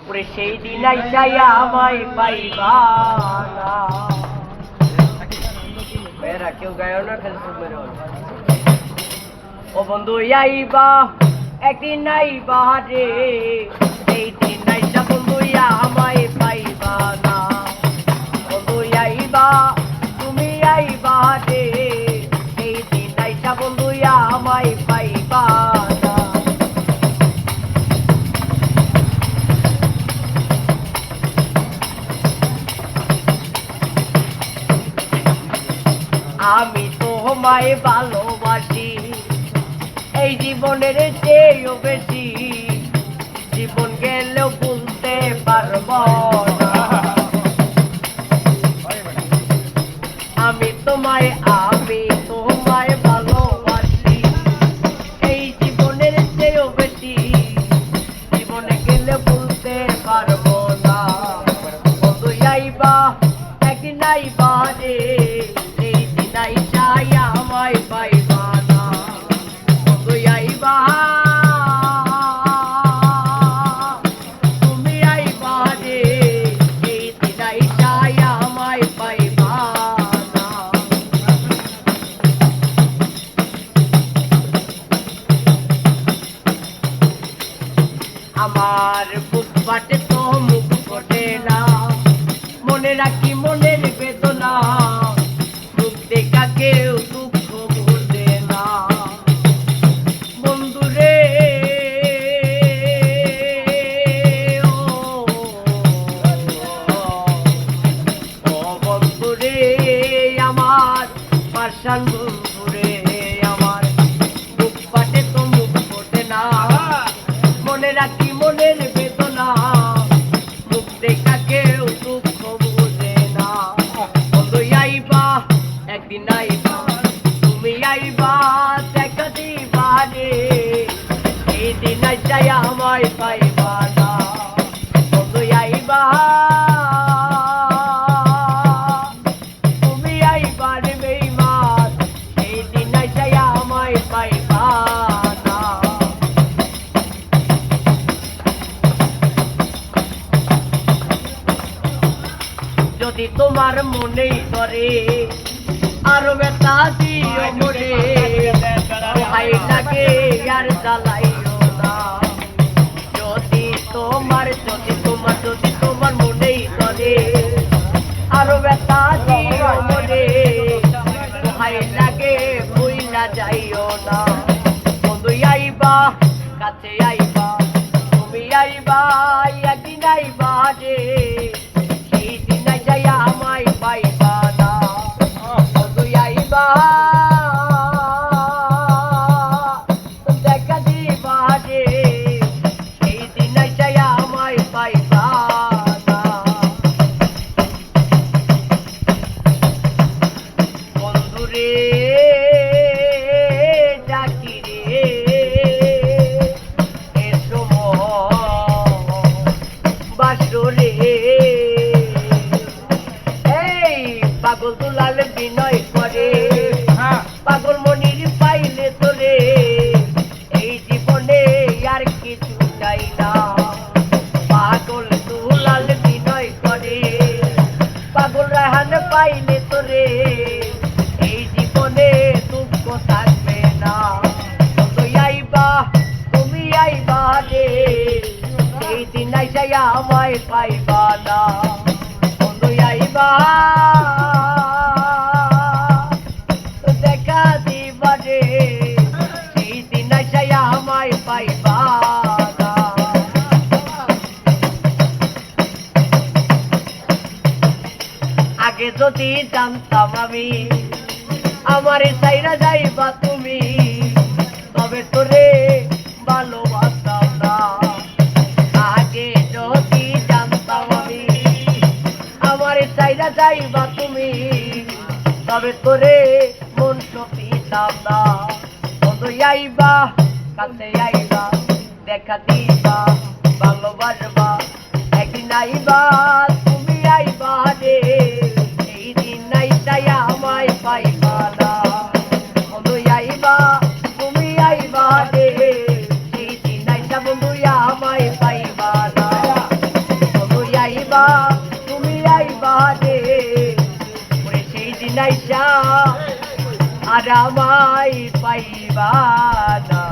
ওরে সেই দিন আইসাইয়া আমায় পাইবা না। মেয়েরা কেউ গায়ও না, খালি শুনবে। ও বন্ধু আইবা একদিন আইবা রে, সেই দিন আইসা বন্ধু আমায় পাইবা না। বন্ধু আইবা তুমি আইবা রে, সেই দিন আইসা বন্ধু আমায় পাইবা না। আমি তোমায় ভালোবাসি এই জীবনের চেয়েও বেশি, জীবন গেলেও ভুলতে পারব না। আমি তোমায় ভালোবাসি এই জীবনের চেয়েও বেশি, জীবনে গেলে ভুলতে পারব না। বন্ধু আইবা একদিন আইবা রে, এই দিন আইসা আমায় পাইবা না। বন্ধু আইবা তুমি আইবা রে, এই দিন আইসা আমায় পাইবা না। আমার বুক ফাটে তো মুখ ফোটে না, মনে রাখি মনের বেদনা, মুখ দেখা কেউ দুঃখ বুঝে না। বন্ধুরে ও বন্ধুরে আমার পাষাণ বন্ধুরে, আমার বুক ফাটে তো মুখ ফোটে না, মনে রাখি মনের বেদনা, মুখ দেখা কেউ দুঃখ বুঝে না। বন্ধু আইবা একদিন আইবা তুমি আইবা দেখা দিবা রে, এই দিন আইসা আমায় পাইবা না। বন্ধু আইবা তুমি আইবা রে বেঈমান, এই দিন আইসা আমায় পাইবা না। যদি তোমার মনেই করে আরো বেতা দিও মরে, ভাই লাগে আর জ্বালাইও না। যদি তোমার মনেই করে আরো বেতা দিও মরে, ভাই লাগে ভুইলা যাইও না। বন্ধু আইবা কাছে আইবা তুমি আইবা একদিন আইবা রে, সেই দিন আইসা আমায় পাইবা না। বন্ধু আইবা দেখা দিবা রে, সেই দিন আইসা আমায় পাইবা না। বন্ধুরে ডাকি রে এসো বাসরে, এই পাগল দুলাল বিনয় করে, পাগল মনির পাইলে তোরে, এই জীবনে আর কিছু চাই না। পাগল দুলাল বিনয় করে, পাগল রাহান পাইলে তোরে, এই জীবনে দুঃখ থাকবে না। বন্ধু আইবা তুমি আইবা রে, এই দিন আইসা আমায় পাইবা না। বন্ধু আইবা দেখা দিবা রে, সেই দিন আইসা আমায় পাইবা না। আগে যদি জানতাম আমি আমার চাইরা যাইবা তুমি, তবে তোরে ভালোবাসতাম না। আগে যদি জানতাম আমি আমার চাইরা যাইবা তুমি, তবে তোরে মন সপিতাম না। বন্ধু আইবা কাছে আইবা দেখা দিবা ভালোবাসবা, একদিন আইবা তুমি আইবা রে, এই দিন আইসা আমায় পাইবা না। বন্ধু আইবা তুমি আইবা রে, সেই দিন আইসা বন্ধু আমায় পাইবা না। আইবা তুমি আইবা রে ওরে সেই দিন আইসা আর আমায় পাইবা না